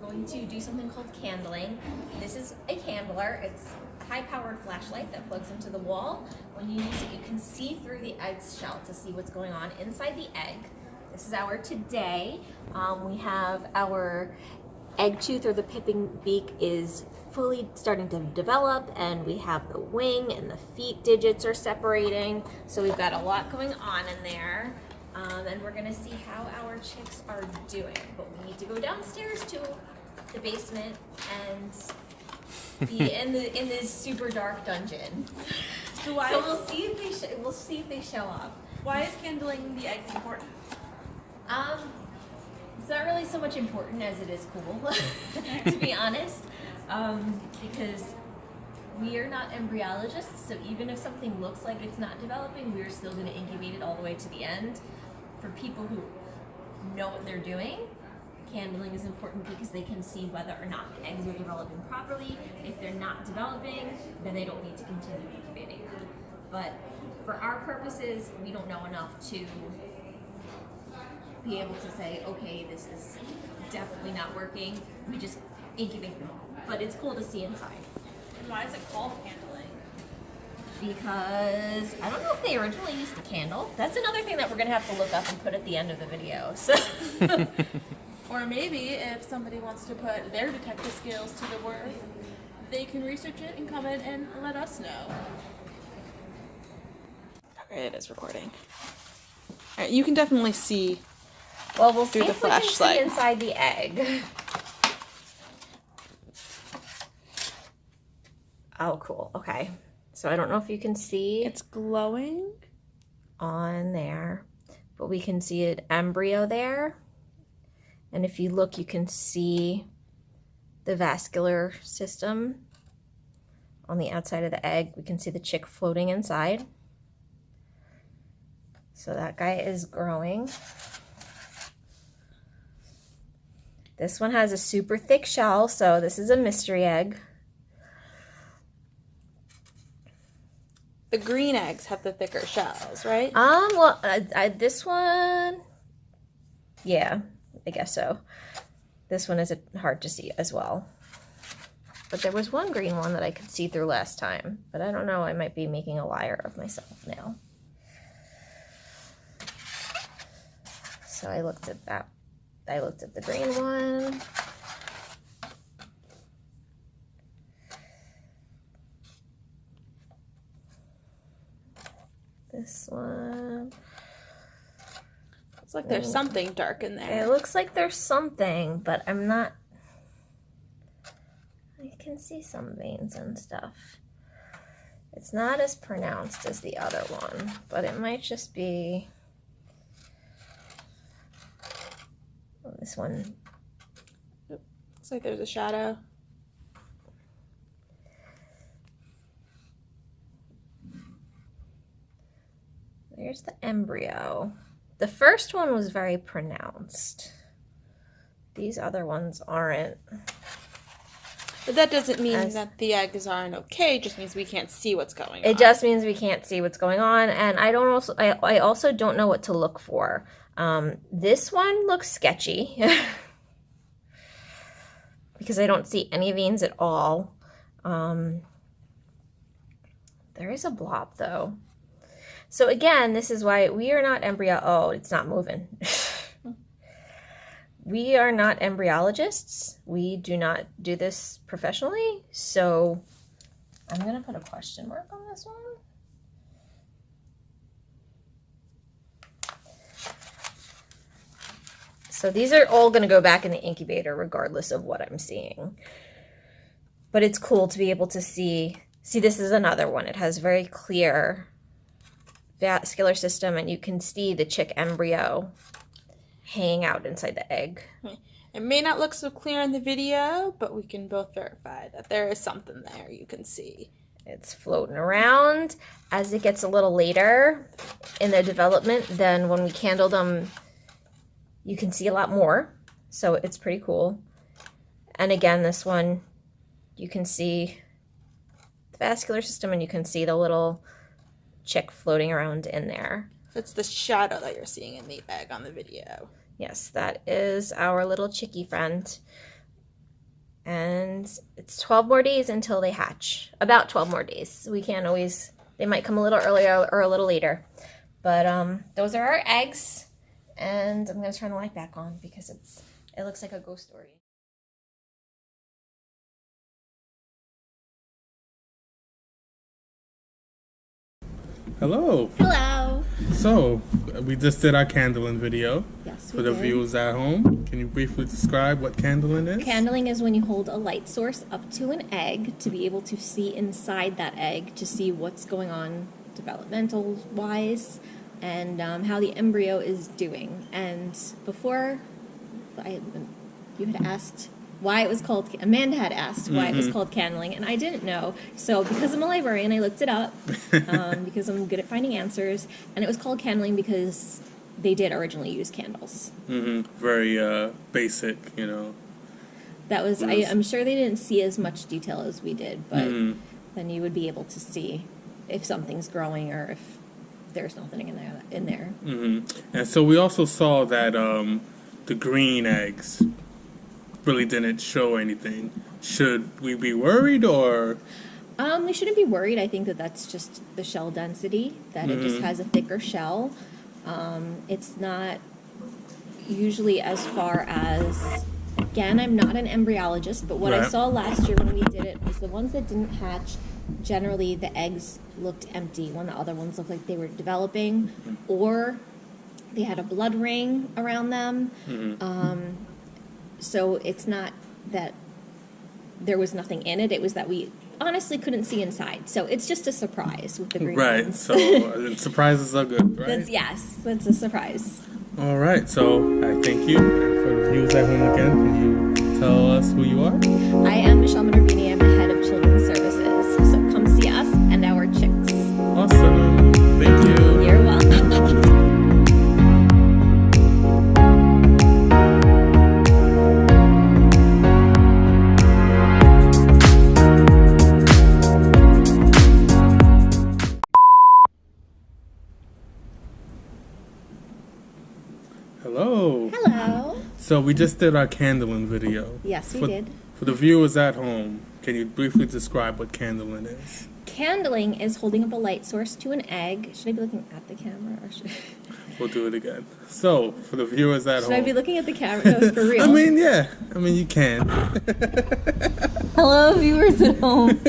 going to do something called candling. This is a candler. It's a high-powered flashlight that plugs into the wall. When you use it, you can see through the egg's shell to see what's going on inside the egg. This is our today. We have our egg tooth, or the pipping beak, is fully starting to develop, and we have the wing and the feet digits are separating. So we've got a lot going on in there. And we're gonna see how our chicks are doing. But we need to go downstairs to the basement and be in this super dark dungeon. So we'll see if they show up. Why is candling the eggs important? It's not really so much important as it is cool, to be honest, because we are not embryologists, so even if something looks like it's not developing, we're still going to incubate it all the way to the end. For people who know what they're doing, candling is important because they can see whether or not the eggs are developing properly. If they're not developing, then they don't need to continue incubating. But for our purposes, we don't know enough to be able to say, okay, this is definitely not working. We just incubate them all. But it's cool to see inside. And why is it called candling? Because I don't know if they originally used a candle. That's another thing that we're gonna have to look up and put at the end of the video. So. Or maybe if somebody wants to put their detective skills to the work, they can research it and comment and let us know. Okay, it is recording. All right, you can definitely see. Well, we'll through see the if we can flashlight see inside the egg. Oh, cool. Okay. So I don't know if you can see. It's glowing on there, but we can see an embryo there. And if you look, you can see the vascular system on the outside of the egg. We can see the chick floating inside. So that guy is growing. This one has a super thick shell, so this is a mystery egg. The green eggs have the thicker shells, right? Well, this one, yeah, I guess so. This one is hard to see as well. But there was one green one that I could see through last time, but I don't know, I might be making a liar of myself now. So I looked at that. I looked at the green one. This one. It's like there's something dark in there. It looks like there's something, but I'm not. I can see some veins and stuff. It's not as pronounced as the other one, but it might just be. Oh, this one. Looks like there's a shadow. There's the embryo. The first one was very pronounced. These other ones aren't. But that doesn't mean that the eggs aren't okay. It just means we can't see what's going on. It just means we can't see what's going on, and I also don't know what to look for. This one looks sketchy because I don't see any veins at all. There is a blob though. So again, this is why we are not embryo. Oh, it's not moving. We are not embryologists. We do not do this professionally. So I'm going to put a question mark on this one. So these are all going to go back in the incubator regardless of what I'm seeing. But it's cool to be able to see. See, this is another one. It has very clear vascular system, and you can see the chick embryo hanging out inside the egg. It may not look so clear in the video, but we can both verify that there is something there you can see. It's floating around. As it gets a little later in the development, then when we candle them, you can see a lot more. So it's pretty cool. And again, this one, you can see the vascular system, and you can see the little chick floating around in there. So it's the shadow that you're seeing in the egg on the video. Yes, that is our little chickie friend. And it's 12 more days until they hatch. About 12 more days. We can't always, they might come a little earlier or a little later. But those are our eggs. And I'm going to turn the light back on because it looks like a ghost story. Hello. Hello. So, we just did our candling video. Yes, For the viewers at home, can you briefly describe what candling is? Candling is when you hold a light source up to an egg to be able to see inside that egg to see what's going on developmental wise and how the embryo is doing. And before, you had asked why it was called, Amanda had asked why it was called candling, and I didn't know. So because I'm a librarian, I looked it up because I'm good at finding answers, and it was called candling because they did originally use candles. Very basic, you know. That was, I'm sure they didn't see as much detail as we did, but then you would be able to see if something's growing or if there's nothing in there. And so we also saw that the green eggs really didn't show anything. Should we be worried or? We shouldn't be worried. I think that that's just the shell density, that it just has a thicker shell. It's not usually as far as, again, I'm not an embryologist, but what I saw last year when we did it was the ones that didn't hatch, generally the eggs looked empty when the other ones looked like they were developing, or they had a blood ring around them. So it's not that there was nothing in it, it was that we honestly couldn't see inside. So it's just a surprise with the green ones. So surprises are good, right? That's a surprise. All right, so I thank you. And for the viewers at home again, can you tell us who you are? I am Michelle and Amanda. I'm the head of Children's Services. So come see us and our chicks. Awesome. Thank you. You're welcome. Hello. Hello. So we just did our candling video. Yes, we did. For the viewers at home, can you briefly describe what candling is? Candling is holding up a light source to an egg. Should I be looking at the camera or should We'll do it again. So, for the viewers at home. I be looking at the camera? No, for real. I mean, yeah. I mean, you can. Hello, viewers at home.